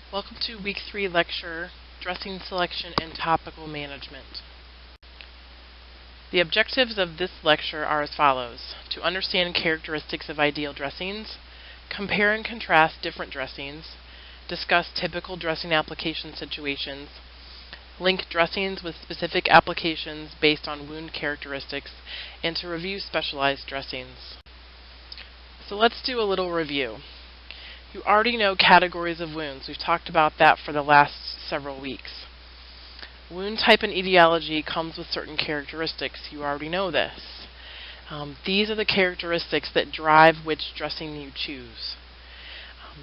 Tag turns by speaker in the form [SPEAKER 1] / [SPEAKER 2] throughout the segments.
[SPEAKER 1] Welcome to Week 3 lecture, Dressing Selection and Topical Management. The objectives of this lecture are as follows: to understand characteristics of ideal dressings, compare and contrast different dressings, discuss typical dressing application situations, link dressings with specific applications based on wound characteristics, and to review specialized dressings. So let's do a little review. You already know categories of wounds. We've talked about that for the last several weeks. Wound type and etiology comes with certain characteristics. You already know this. These are the characteristics that drive which dressing you choose.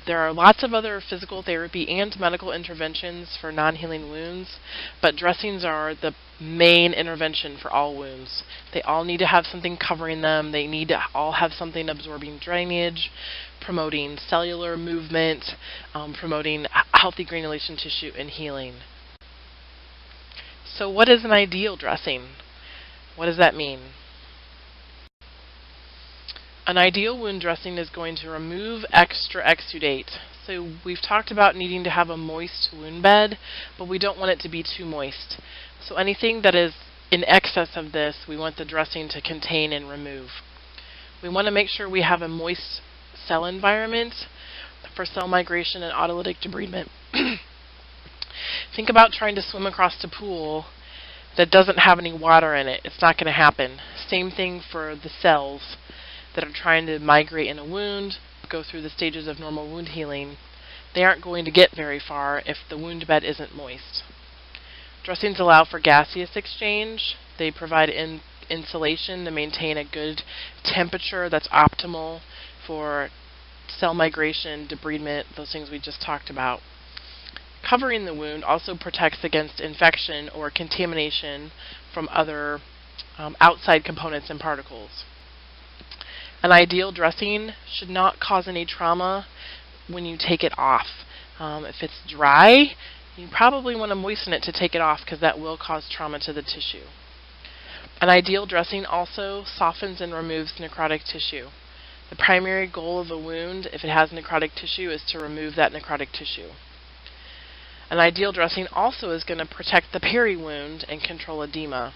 [SPEAKER 1] There are lots of other physical therapy and medical interventions for non-healing wounds, but dressings are the main intervention for all wounds. They all need to have something covering them. They need to all have something absorbing drainage, promoting cellular movement, promoting healthy granulation tissue, and healing. So what is an ideal dressing? What does that mean? An ideal wound dressing is going to remove extra exudate. So we've talked about needing to have a moist wound bed, but we don't want it to be too moist. So anything that is in excess of this, we want the dressing to contain and remove. We want to make sure we have a moist cell environment for cell migration and autolytic debridement. Think about trying to swim across a pool that doesn't have any water in it. It's not going to happen. Same thing for the cells that are trying to migrate in a wound, go through the stages of normal wound healing. They aren't going to get very far if the wound bed isn't moist. Dressings allow for gaseous exchange. They provide insulation to maintain a good temperature that's optimal for cell migration, debridement, those things we just talked about. Covering the wound also protects against infection or contamination from other outside components and particles. An ideal dressing should not cause any trauma when you take it off. If it's dry, you probably want to moisten it to take it off because that will cause trauma to the tissue. An ideal dressing also softens and removes necrotic tissue. The primary goal of a wound, if it has necrotic tissue, is to remove that necrotic tissue. An ideal dressing also is going to protect the peri-wound and control edema.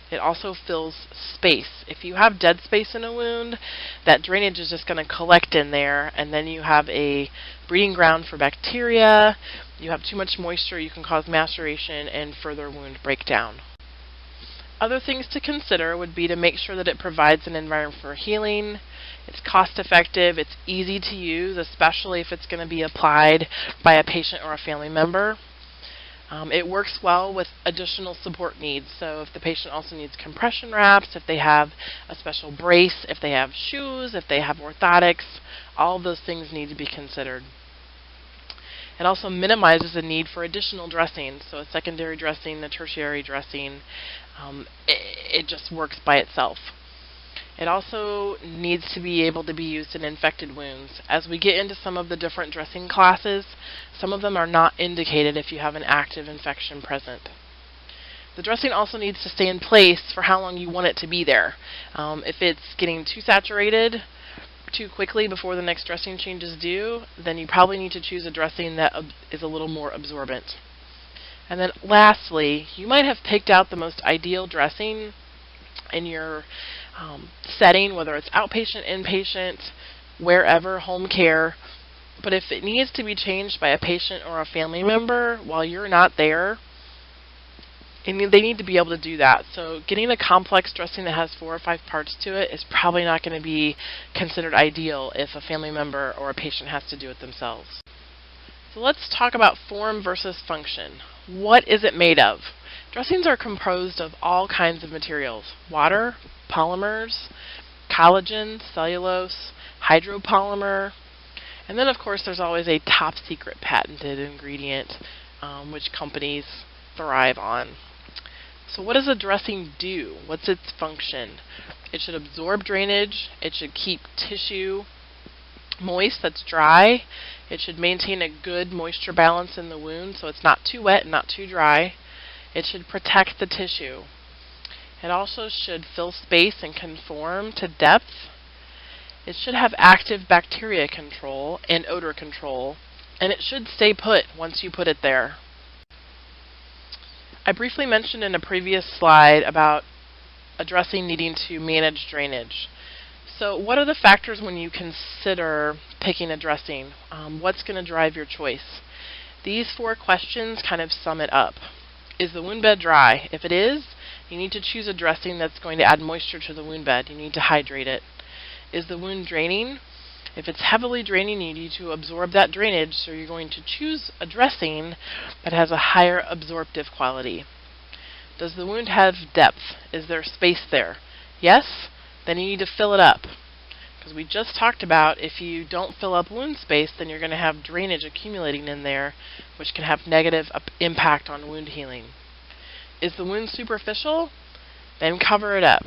[SPEAKER 1] It also fills space. If you have dead space in a wound, that drainage is just going to collect in there, and then you have a breeding ground for bacteria. You have too much moisture, you can cause maceration and further wound breakdown. Other things to consider would be to make sure that it provides an environment for healing. It's cost effective, it's easy to use, especially if it's going to be applied by a patient or a family member. It works well with additional support needs. So if the patient also needs compression wraps, if they have a special brace, if they have shoes, if they have orthotics, all of those things need to be considered. It also minimizes the need for additional dressings. So a secondary dressing, a tertiary dressing, it just works by itself. It also needs to be able to be used in infected wounds. As we get into some of the different dressing classes, some of them are not indicated if you have an active infection present. The dressing also needs to stay in place for how long you want it to be there. If it's getting too saturated too quickly before the next dressing change is due, then you probably need to choose a dressing that is a little more absorbent. And then lastly, you might have picked out the most ideal dressing in your setting, whether it's outpatient, inpatient, wherever, home care, but if it needs to be changed by a patient or a family member while you're not there, they need to be able to do that. So getting a complex dressing that has 4 or 5 parts to it is probably not going to be considered ideal if a family member or a patient has to do it themselves. So let's talk about form versus function. What is it made of? Dressings are composed of all kinds of materials: water, polymers, collagen, cellulose, hydropolymer, and then of course there's always a top secret patented ingredient which companies thrive on. So what does a dressing do? What's its function? It should absorb drainage, it should keep tissue moist that's dry, it should maintain a good moisture balance in the wound so it's not too wet and not too dry. It should protect the tissue. It also should fill space and conform to depth. It should have active bacteria control and odor control. and it should stay put once you put it there. I briefly mentioned in a previous slide about a dressing needing to manage drainage. So what are the factors when you consider picking a dressing? What's going to drive your choice? These 4 questions kind of sum it up. Is the wound bed dry? If it is, you need to choose a dressing that's going to add moisture to the wound bed. You need to hydrate it. Is the wound draining? If it's heavily draining, you need to absorb that drainage, so you're going to choose a dressing that has a higher absorptive quality. Does the wound have depth? Is there space there? Yes? Then you need to fill it up. Because we just talked about if you don't fill up wound space, then you're going to have drainage accumulating in there, which can have negative impact on wound healing. Is the wound superficial? Then cover it up.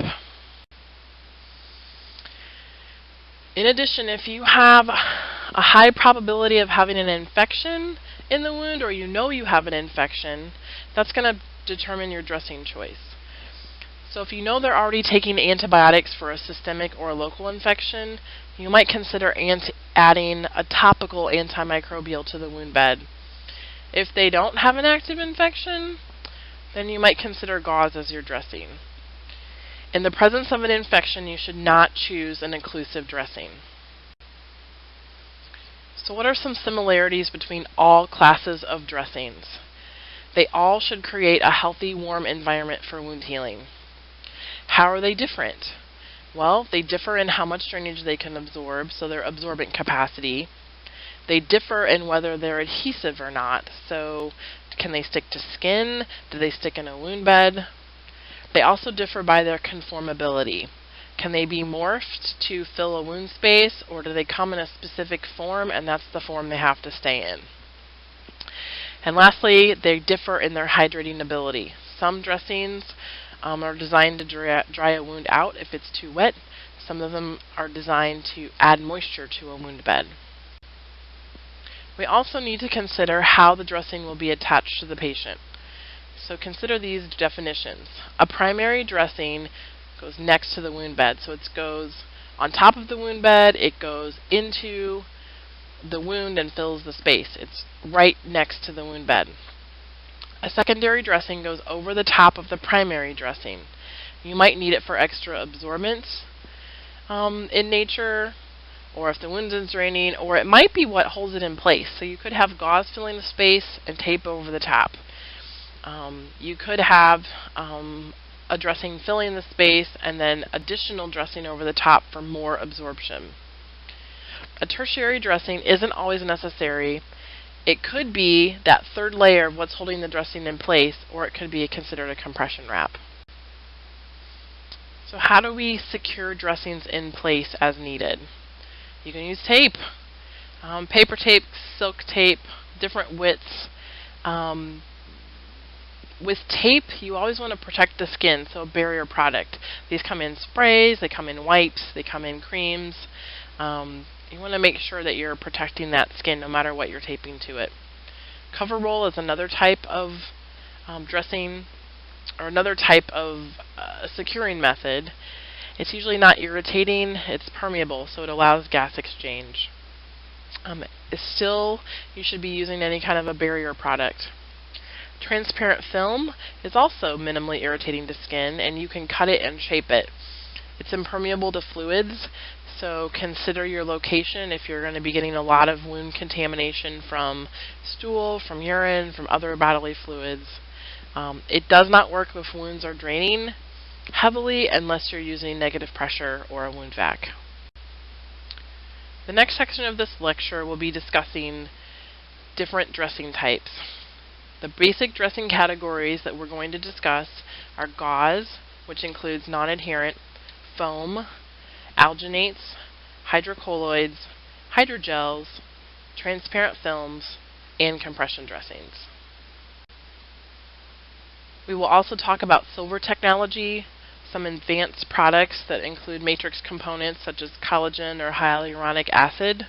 [SPEAKER 1] In addition, if you have a high probability of having an infection in the wound, or you know you have an infection, that's going to determine your dressing choice. So if you know they're already taking antibiotics for a systemic or a local infection, you might consider adding a topical antimicrobial to the wound bed. If they don't have an active infection, then you might consider gauze as your dressing. In the presence of an infection, you should not choose an occlusive dressing. So what are some similarities between all classes of dressings? They all should create a healthy, warm environment for wound healing. How are they different? Well, they differ in how much drainage they can absorb, so their absorbent capacity. They differ in whether they're adhesive or not, so can they stick to skin? Do they stick in a wound bed? They also differ by their conformability. Can they be morphed to fill a wound space, or do they come in a specific form and that's the form they have to stay in? And lastly, they differ in their hydrating ability. Some dressings are designed to dry a wound out if it's too wet. Some of them are designed to add moisture to a wound bed. We also need to consider how the dressing will be attached to the patient. So consider these definitions. A primary dressing goes next to the wound bed. So it goes on top of the wound bed, it goes into the wound and fills the space. It's right next to the wound bed. A secondary dressing goes over the top of the primary dressing. You might need it for extra absorbance in nature, or if the wound is draining, or it might be what holds it in place. So you could have gauze filling the space and tape over the top. You could have a dressing filling the space and then additional dressing over the top for more absorption. A tertiary dressing isn't always necessary. It could be that third layer of what's holding the dressing in place, or it could be considered a compression wrap. So how do we secure dressings in place as needed? You can use tape, paper tape, silk tape, different widths. With tape, you always want to protect the skin, so a barrier product. These come in sprays, they come in wipes, they come in creams. You want to make sure that you're protecting that skin no matter what you're taping to it. Cover roll is another type of dressing, or another type of securing method. It's usually not irritating, it's permeable, so it allows gas exchange. Still, you should be using any kind of a barrier product. Transparent film is also minimally irritating to skin, and you can cut it and shape it. It's impermeable to fluids, so consider your location if you're going to be getting a lot of wound contamination from stool, from urine, from other bodily fluids. It does not work if wounds are draining heavily unless you're using negative pressure or a wound vac. The next section of this lecture will be discussing different dressing types. The basic dressing categories that we're going to discuss are gauze, which includes non-adherent, foam, alginates, hydrocolloids, hydrogels, transparent films, and compression dressings. We will also talk about silver technology, some advanced products that include matrix components such as collagen or hyaluronic acid,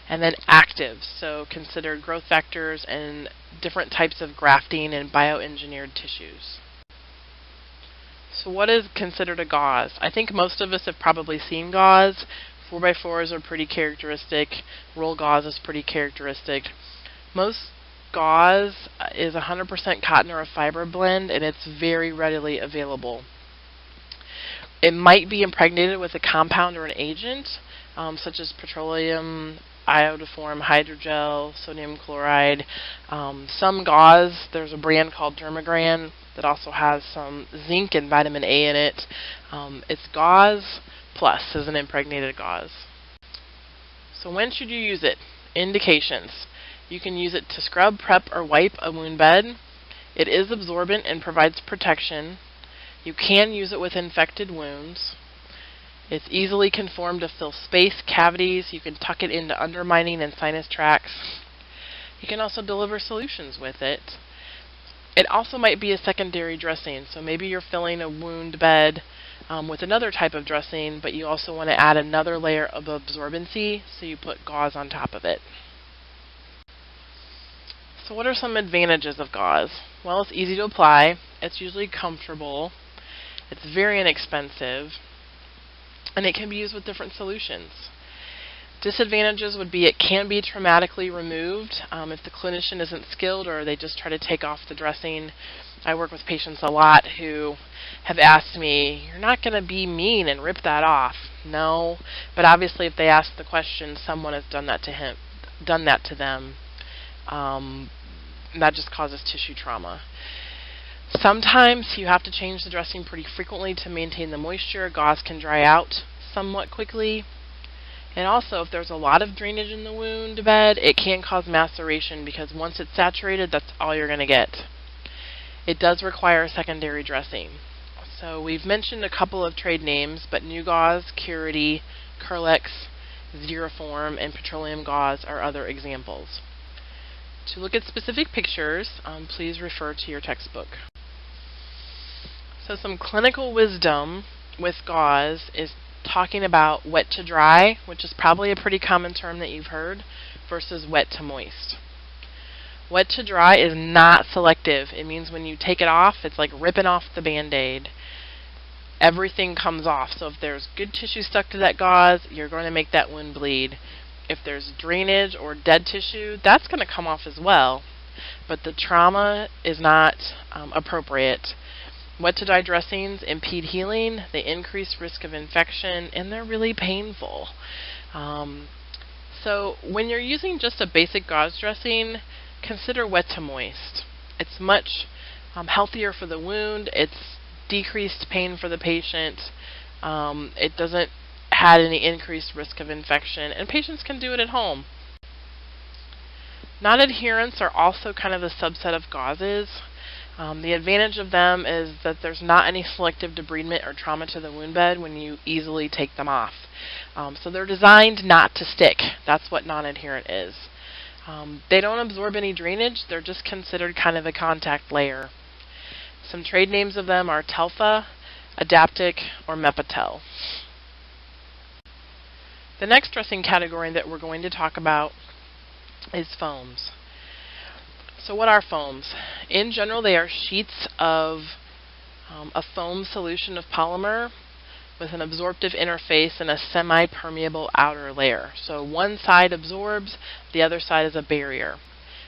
[SPEAKER 1] and then actives, so consider growth factors and different types of grafting and bioengineered tissues. So what is considered a gauze? I think most of us have probably seen gauze 4x4s are pretty characteristic. Roll gauze is pretty characteristic. Most gauze is 100% cotton or a fiber blend, and it's very readily available. It might be impregnated with a compound or an agent, such as petroleum, iodoform, hydrogel, sodium chloride. Some gauze, there's a brand called Dermagran that also has some zinc and vitamin A in it. It's gauze plus as an impregnated gauze. So when should you use it? Indications. You can use it to scrub, prep, or wipe a wound bed. It is absorbent and provides protection. You can use it with infected wounds. It's easily conformed to fill space, cavities. You can tuck it into undermining and sinus tracts. You can also deliver solutions with it. It also might be a secondary dressing, so maybe you're filling a wound bed with another type of dressing, but you also want to add another layer of absorbency, so you put gauze on top of it. So what are some advantages of gauze? Well, it's easy to apply, it's usually comfortable, it's very inexpensive, and it can be used with different solutions. Disadvantages would be it can be traumatically removed if the clinician isn't skilled or they just try to take off the dressing. I work with patients a lot who have asked me, "You're not going to be mean and rip that off." No, but obviously if they ask the question, someone has done that to them. That just causes tissue trauma. Sometimes you have to change the dressing pretty frequently to maintain the moisture. Gauze can dry out somewhat quickly. And also, if there's a lot of drainage in the wound bed, it can cause maceration because once it's saturated, that's all you're going to get. It does require a secondary dressing. So we've mentioned a couple of trade names, but New Gauze, Curity, Curlex, Xeroform, and Petroleum Gauze are other examples. To look at specific pictures, please refer to your textbook. So some clinical wisdom with gauze is talking about wet to dry, which is probably a pretty common term that you've heard, versus wet to moist. Wet to dry is not selective. It means when you take it off, it's like ripping off the Band-Aid. Everything comes off. So if there's good tissue stuck to that gauze, you're going to make that wound bleed. If there's drainage or dead tissue, that's going to come off as well. But the trauma is not appropriate. Wet to dry dressings impede healing, they increase risk of infection, and they're really painful. So when you're using just a basic gauze dressing, consider wet to moist. It's much healthier for the wound. It's decreased pain for the patient. It doesn't have any increased risk of infection, and patients can do it at home. Non-adherents are also kind of a subset of gauzes. The advantage of them is that there's not any selective debridement or trauma to the wound bed when you easily take them off. So they're designed not to stick. That's what non-adherent is. They don't absorb any drainage. They're just considered kind of a contact layer. Some trade names of them are Telfa, Adaptic, or Mepitel. The next dressing category that we're going to talk about is foams. So what are foams? In general, they are sheets of a foam solution of polymer with an absorptive interface and a semi-permeable outer layer. So one side absorbs, the other side is a barrier.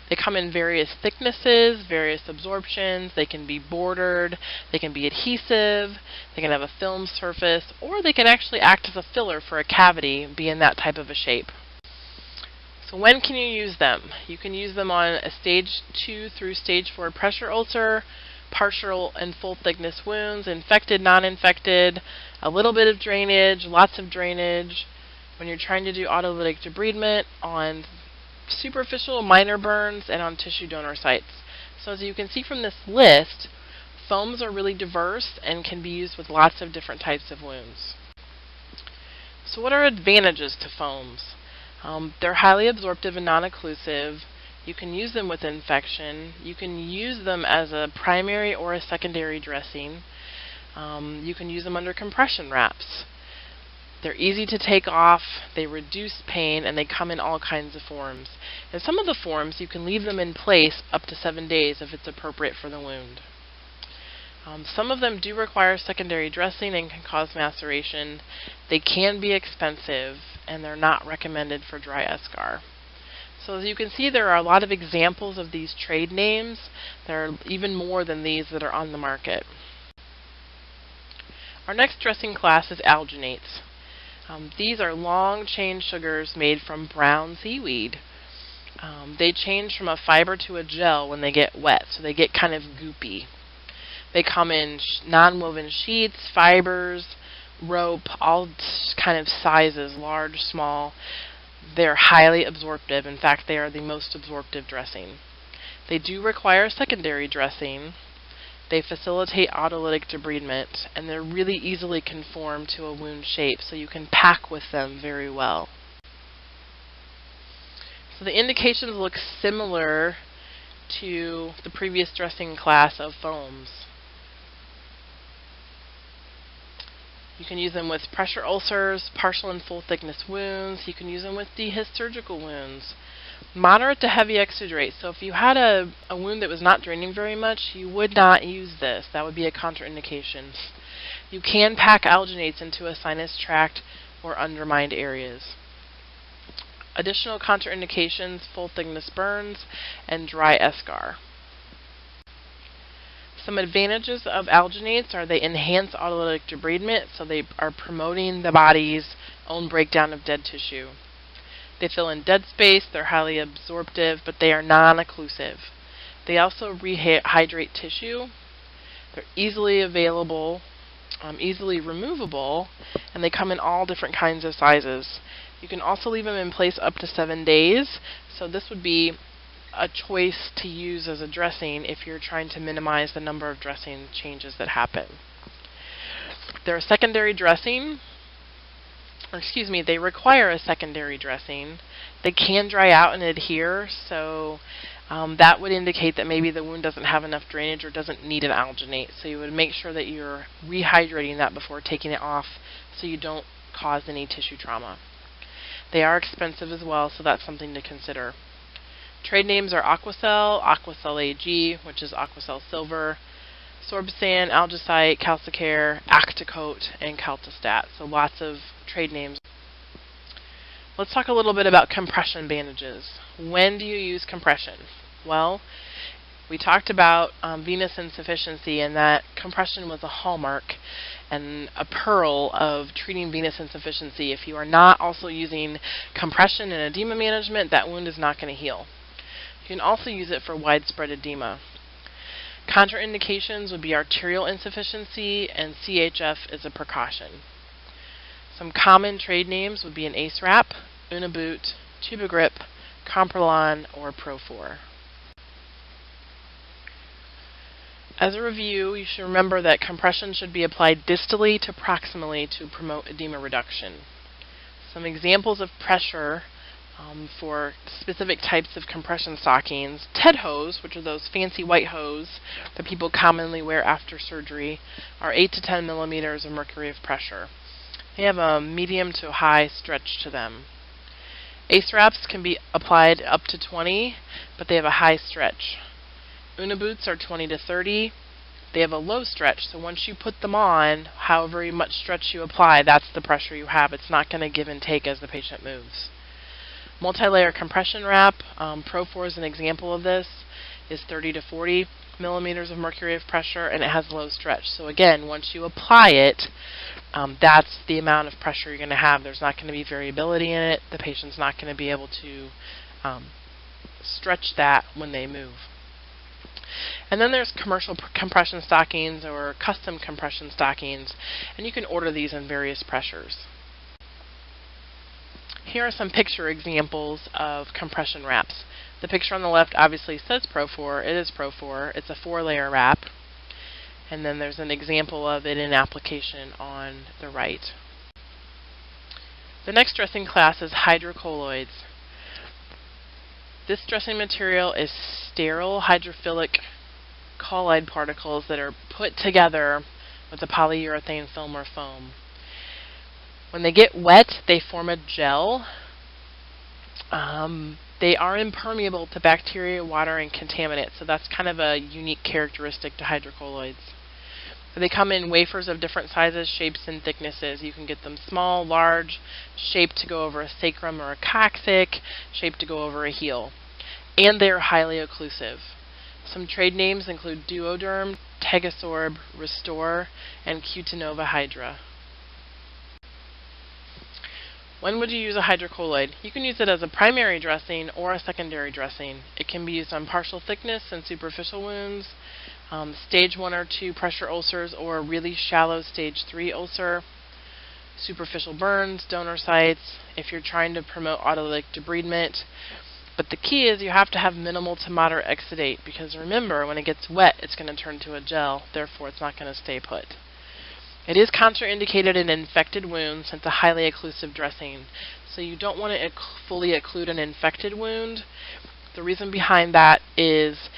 [SPEAKER 1] They come in various thicknesses, various absorptions. They can be bordered, they can be adhesive, they can have a film surface, or they can actually act as a filler for a cavity, be in that type of a shape. So when can you use them? You can use them on a stage 2 through stage 4 pressure ulcer, partial and full thickness wounds, infected, non-infected, a little bit of drainage, lots of drainage, when you're trying to do autolytic debridement, on superficial minor burns, and on tissue donor sites. So as you can see from this list, foams are really diverse and can be used with lots of different types of wounds. So what are advantages to foams? They're highly absorptive and non-occlusive. You can use them with infection. You can use them as a primary or a secondary dressing. You can use them under compression wraps. They're easy to take off, they reduce pain, and they come in all kinds of forms. In some of the forms, you can leave them in place up to 7 days if it's appropriate for the wound. Some of them do require secondary dressing and can cause maceration. They can be expensive, and they're not recommended for dry eschar. So as you can see, there are a lot of examples of these trade names. There are even more than these that are on the market. Our next dressing class is alginates. These are long-chain sugars made from brown seaweed. They change from a fiber to a gel when they get wet, so they get kind of goopy. They come in non-woven sheets, fibers, rope, all kind of sizes, large, small. They're highly absorptive. In fact, they are the most absorptive dressing. They do require secondary dressing. They facilitate autolytic debridement, and they're really easily conformed to a wound shape, so you can pack with them very well. So the indications look similar to the previous dressing class of foams. You can use them with pressure ulcers, partial and full thickness wounds. You can use them with dehisced surgical wounds. Moderate to heavy exudate. So if you had a wound that was not draining very much, you would not use this. That would be a contraindication. You can pack alginates into a sinus tract or undermined areas. Additional contraindications: full thickness burns and dry eschar. Some advantages of alginates are they enhance autolytic debridement, so they are promoting the body's own breakdown of dead tissue. They fill in dead space, they're highly absorptive, but they are non-occlusive. They also rehydrate tissue. They're easily available, easily removable, and they come in all different kinds of sizes. You can also leave them in place up to 7 days, so this would be a choice to use as a dressing if you're trying to minimize the number of dressing changes that happen. They're a secondary dressing, they require a secondary dressing. They can dry out and adhere, so that would indicate that maybe the wound doesn't have enough drainage or doesn't need an alginate. So you would make sure that you're rehydrating that before taking it off so you don't cause any tissue trauma. They are expensive as well, so that's something to consider. Trade names are Aquacel, Aquacel AG, which is Aquacel Silver, Sorbsan, Algicite, Calcicare, Acticoat, and Calcistat. So lots of trade names. Let's talk a little bit about compression bandages. When do you use compression? Well, we talked about venous insufficiency, and that compression was a hallmark and a pearl of treating venous insufficiency. If you are not also using compression and edema management, that wound is not going to heal. You can also use it for widespread edema. Contraindications would be arterial insufficiency, and CHF is a precaution. Some common trade names would be an ACE wrap, Uniboot, Tubigrip, Comprolon, or Profor. As a review, you should remember that compression should be applied distally to proximally to promote edema reduction. Some examples of pressure for specific types of compression stockings: TED hose, which are those fancy white hose that people commonly wear after surgery, are 8 to 10 millimeters of mercury of pressure. They have a medium to high stretch to them. ACE wraps can be applied up to 20, but they have a high stretch. Uniboots are 20 to 30. They have a low stretch, so once you put them on, however much stretch you apply, that's the pressure you have. It's not going to give and take as the patient moves. Multi-layer compression wrap, Profor is an example of this, is 30 to 40 millimeters of mercury of pressure, and it has low stretch. So again, once you apply it, that's the amount of pressure you're going to have. There's not going to be variability in it. The patient's not going to be able to stretch that when they move. And then there's commercial compression stockings or custom compression stockings, and you can order these in various pressures. Here are some picture examples of compression wraps. The picture on the left obviously says Profor. It is Profor. It's a 4-layer wrap. And then there's an example of it in application on the right. The next dressing class is hydrocolloids. This dressing material is sterile hydrophilic colloid particles that are put together with a polyurethane film or foam. When they get wet, they form a gel. They are impermeable to bacteria, water, and contaminants, so that's kind of a unique characteristic to hydrocolloids. They come in wafers of different sizes, shapes, and thicknesses. You can get them small, large, shaped to go over a sacrum or a coccyx, shaped to go over a heel. And they are highly occlusive. Some trade names include Duoderm, Tegasorb, Restore, and Cutinova Hydra. When would you use a hydrocolloid? You can use it as a primary dressing or a secondary dressing. It can be used on partial thickness and superficial wounds, stage 1 or 2 pressure ulcers, or a really shallow stage 3 ulcer, superficial burns, donor sites, if you're trying to promote autolytic debridement. But the key is you have to have minimal to moderate exudate, because remember, when it gets wet, it's going to turn to a gel, therefore it's not going to stay put. It is contraindicated in infected wounds since it's a highly occlusive dressing. So you don't want to fully occlude an infected wound. The reason behind that is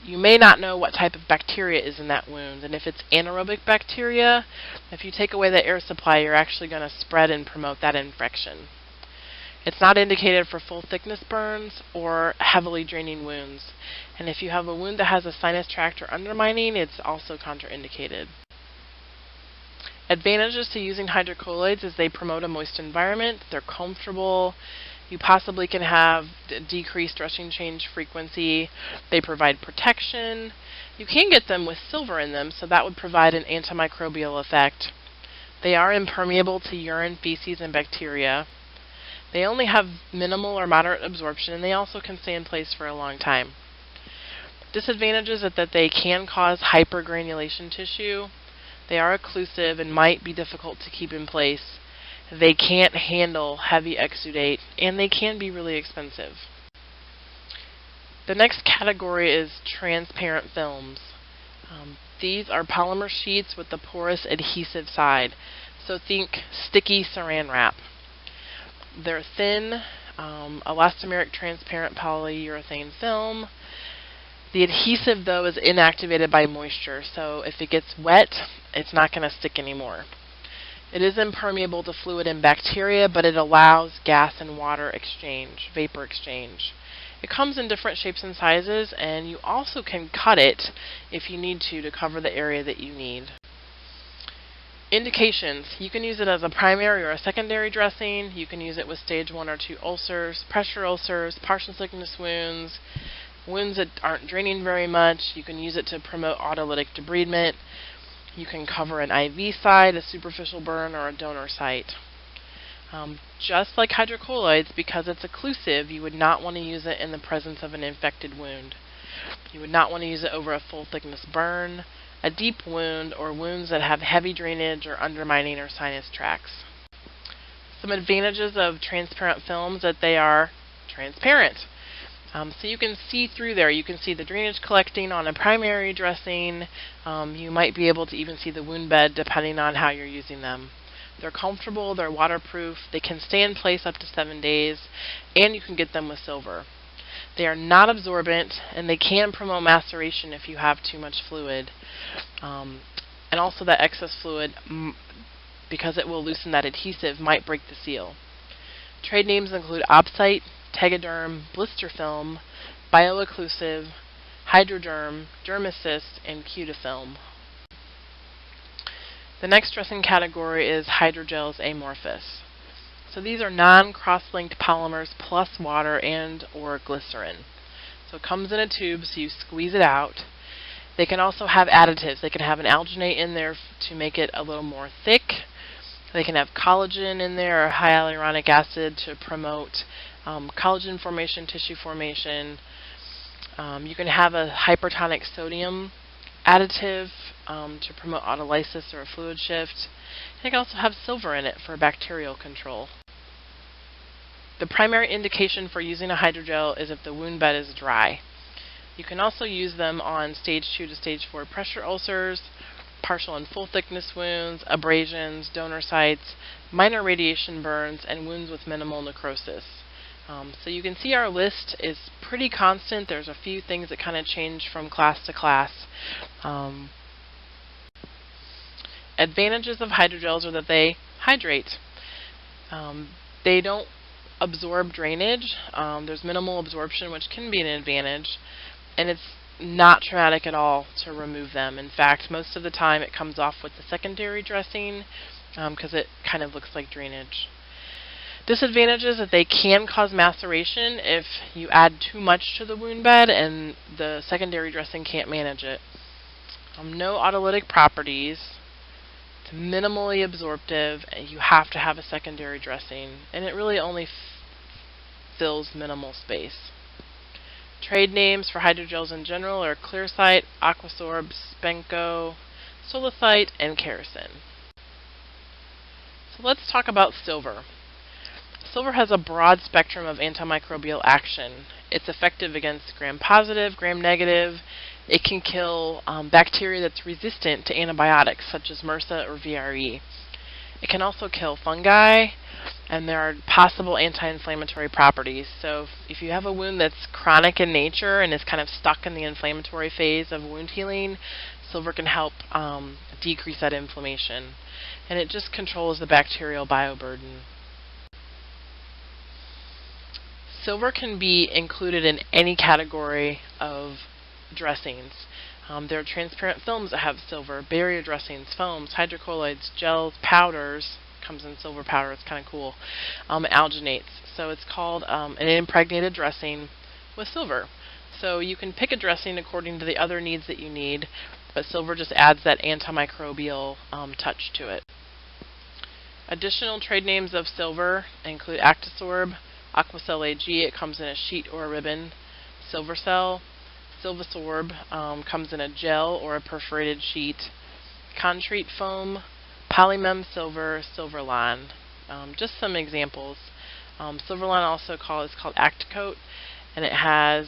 [SPEAKER 1] you may not know what type of bacteria is in that wound. And if it's anaerobic bacteria, if you take away the air supply, you're actually going to spread and promote that infection. It's not indicated for full thickness burns or heavily draining wounds. And if you have a wound that has a sinus tract or undermining, it's also contraindicated. Advantages to using hydrocolloids is they promote a moist environment, they're comfortable, you possibly can have decreased dressing change frequency, they provide protection. You can get them with silver in them, so that would provide an antimicrobial effect. They are impermeable to urine, feces, and bacteria. They only have minimal or moderate absorption, and they also can stay in place for a long time. Disadvantages are that they can cause hypergranulation tissue. They are occlusive and might be difficult to keep in place. They can't handle heavy exudate, and they can be really expensive. The next category is transparent films. These are polymer sheets with the porous adhesive side. So think sticky saran wrap. They're thin, elastomeric transparent polyurethane film. The adhesive, though, is inactivated by moisture, so if it gets wet, it's not going to stick anymore. It is impermeable to fluid and bacteria, but it allows gas and water exchange, vapor exchange. It comes in different shapes and sizes, and you also can cut it if you need to cover the area that you need. Indications. You can use it as a primary or a secondary dressing. You can use it with stage 1 or 2 ulcers, pressure ulcers, partial thickness wounds, wounds that aren't draining very much. You can use it to promote autolytic debridement. You can cover an IV site, a superficial burn, or a donor site. Just like hydrocolloids, because it's occlusive, you would not want to use it in the presence of an infected wound. You would not want to use it over a full thickness burn, a deep wound, or wounds that have heavy drainage or undermining or sinus tracts. Some advantages of transparent films that they are transparent. So you can see through there. You can see the drainage collecting on a primary dressing. You might be able to even see the wound bed depending on how you're using them. They're comfortable, they're waterproof, they can stay in place up to 7 days, and you can get them with silver. They are not absorbent, and they can promote maceration if you have too much fluid. And also that excess fluid, because it will loosen that adhesive, might break the seal. Trade names include Opsite, Tegaderm, Blister Film, Bioocclusive, Hydroderm, Dermacyst, and Cutafilm. The next dressing category is hydrogels amorphous. So these are non-cross-linked polymers plus water and or glycerin. So it comes in a tube, so you squeeze it out. They can also have additives. They can have an alginate in there to make it a little more thick. They can have collagen in there or hyaluronic acid to promote collagen formation, tissue formation. You can have a hypertonic sodium additive to promote autolysis or a fluid shift. They can also have silver in it for bacterial control. The primary indication for using a hydrogel is if the wound bed is dry. You can also use them on stage 2 to stage 4 pressure ulcers, partial and full thickness wounds, abrasions, donor sites, minor radiation burns, and wounds with minimal necrosis. So you can see our list is pretty constant. There's a few things that kind of change from class to class. Advantages of hydrogels are that they hydrate. They don't absorb drainage. There's minimal absorption, which can be an advantage. And it's not traumatic at all to remove them. In fact, most of the time it comes off with the secondary dressing because it kind of looks like drainage. Disadvantage is that they can cause maceration if you add too much to the wound bed and the secondary dressing can't manage it. No autolytic properties. It's minimally absorptive. You have to have a secondary dressing, and it really only fills minimal space. Trade names for hydrogels in general are Clearsight, Aquasorb, Spenco, Solicite, and Kerosene. So let's talk about silver. Silver has a broad spectrum of antimicrobial action. It's effective against gram-positive, gram-negative. It can kill bacteria that's resistant to antibiotics, such as MRSA or VRE. It can also kill fungi, and there are possible anti-inflammatory properties. So if you have a wound that's chronic in nature and is kind of stuck in the inflammatory phase of wound healing, silver can help decrease that inflammation. And it just controls the bacterial bioburden. Silver can be included in any category of dressings. There are transparent films that have silver, barrier dressings, foams, hydrocolloids, gels, powders. Comes in silver powder, it's kind of cool. Alginates. So it's called an impregnated dressing with silver. So you can pick a dressing according to the other needs that you need, but silver just adds that antimicrobial touch to it. Additional trade names of silver include Actisorb, Aquacel AG, it comes in a sheet or a ribbon. Silvercell, Silvasorb comes in a gel or a perforated sheet. Contrete foam, Polymem silver, Silverline. Just some examples. Silverline also is called Acticoat, and it has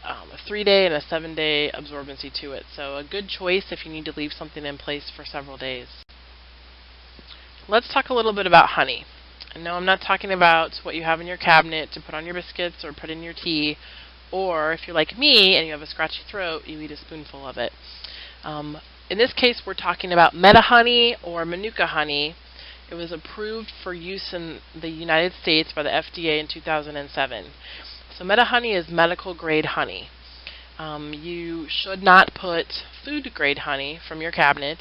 [SPEAKER 1] a 3-day and a 7-day absorbency to it. So a good choice if you need to leave something in place for several days. Let's talk a little bit about honey. No, I'm not talking about what you have in your cabinet to put on your biscuits or put in your tea, or if you're like me and you have a scratchy throat, you eat a spoonful of it. In this case, we're talking about Meta honey or Manuka honey. It was approved for use in the United States by the FDA in 2007. So Meta honey is medical grade honey. You should not put food grade honey from your cabinet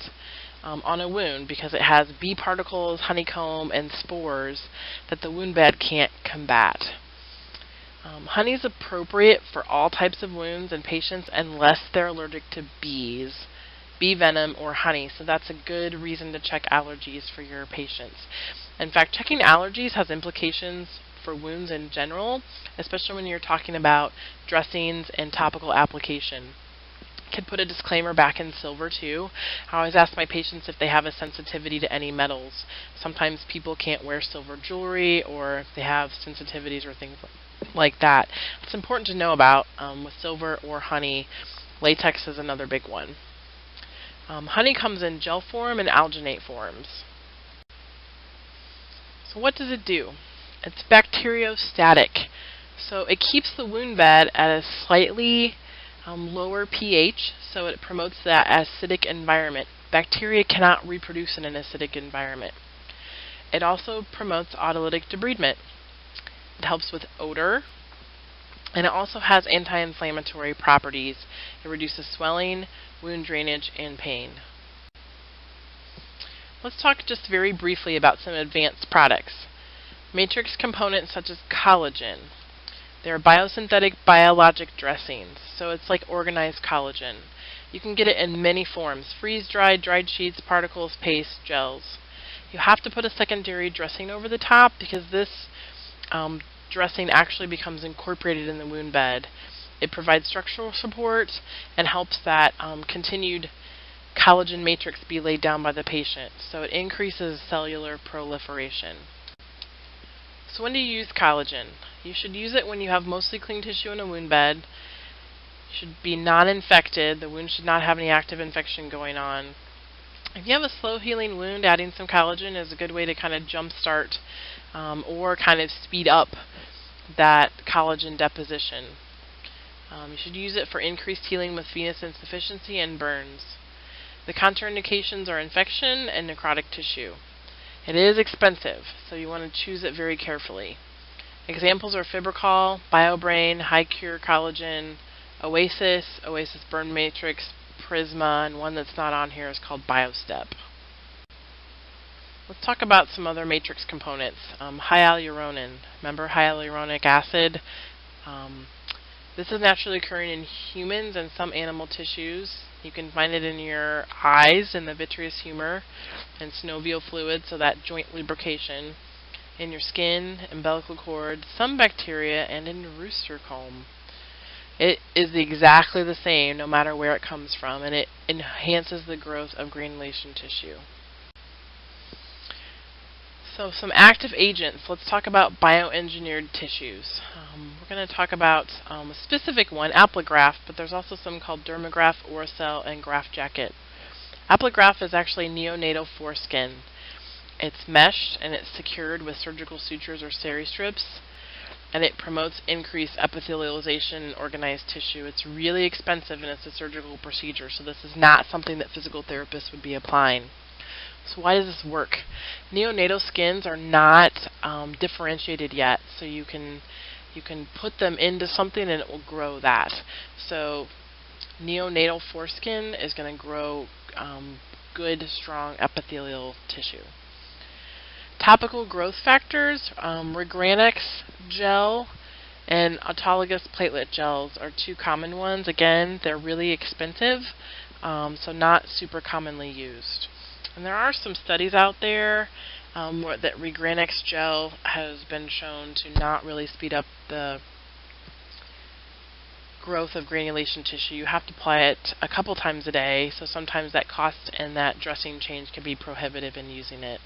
[SPEAKER 1] on a wound because it has bee particles, honeycomb, and spores that the wound bed can't combat. Honey is appropriate for all types of wounds in patients unless they're allergic to bees, bee venom, or honey. So that's a good reason to check allergies for your patients. In fact, checking allergies has implications for wounds in general, especially when you're talking about dressings and topical application. Could put a disclaimer back in silver too. I always ask my patients if they have a sensitivity to any metals. Sometimes people can't wear silver jewelry or they have sensitivities or things like that. It's important to know about with silver or honey. Latex is another big one. Honey comes in gel form and alginate forms. So what does it do? It's bacteriostatic. So it keeps the wound bed at a slightly lower pH, so it promotes that acidic environment. Bacteria cannot reproduce in an acidic environment. It also promotes autolytic debridement. It helps with odor, and it also has anti-inflammatory properties. It reduces swelling, wound drainage, and pain. Let's talk just very briefly about some advanced products. Matrix components such as collagen. They're biosynthetic biologic dressings, so it's like organized collagen. You can get it in many forms: freeze-dried, dried sheets, particles, paste, gels. You have to put a secondary dressing over the top because this dressing actually becomes incorporated in the wound bed. It provides structural support and helps that continued collagen matrix be laid down by the patient, so it increases cellular proliferation. So when do you use collagen? You should use it when you have mostly clean tissue in a wound bed. It should be non-infected. The wound should not have any active infection going on. If you have a slow healing wound, adding some collagen is a good way to kind of jumpstart or kind of speed up that collagen deposition. You should use it for increased healing with venous insufficiency and burns. The contraindications are infection and necrotic tissue. It is expensive, so you want to choose it very carefully. Examples are Fibricol, BioBrain, High Cure Collagen, Oasis Burn Matrix, Prisma, and one that's not on here is called BioStep. Let's talk about some other matrix components. Hyaluronan. Remember hyaluronic acid? This is naturally occurring in humans and some animal tissues. You can find it in your eyes, in the vitreous humor, and synovial fluid, so that joint lubrication, in your skin, umbilical cord, some bacteria, and in your rooster comb. It is exactly the same no matter where it comes from, and it enhances the growth of granulation tissue. So some active agents. Let's talk about bioengineered tissues. We're going to talk about a specific one, Apligraf, but there's also some called Dermagraf, Oracell, and Graf Jacket. Apligraf is actually neonatal foreskin. It's meshed and it's secured with surgical sutures or seri strips, and it promotes increased epithelialization in organized tissue. It's really expensive and it's a surgical procedure, so this is not something that physical therapists would be applying. So why does this work? Neonatal skins are not differentiated yet, so you can put them into something and it will grow that. So neonatal foreskin is going to grow good, strong epithelial tissue. Topical growth factors, Regranix gel and autologous platelet gels are two common ones. Again, they're really expensive, so not super commonly used. And there are some studies out there that Regranix gel has been shown to not really speed up the growth of granulation tissue. You have to apply it a couple times a day, so sometimes that cost and that dressing change can be prohibitive in using it.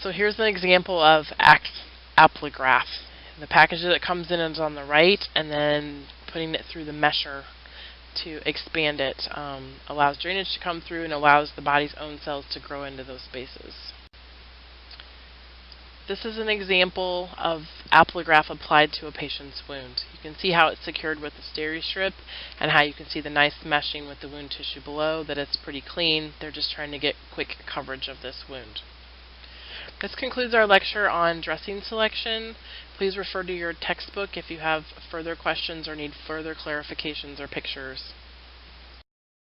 [SPEAKER 1] So here's an example of Apligraf. The package that it comes in is on the right, and then putting it through the mesher to expand it allows drainage to come through and allows the body's own cells to grow into those spaces. This is an example of Apligraf applied to a patient's wound. You can see how it's secured with the steri strip and how you can see the nice meshing with the wound tissue below, that it's pretty clean. They're just trying to get quick coverage of this wound. This concludes our lecture on dressing selection. Please refer to your textbook if you have further questions or need further clarifications or pictures.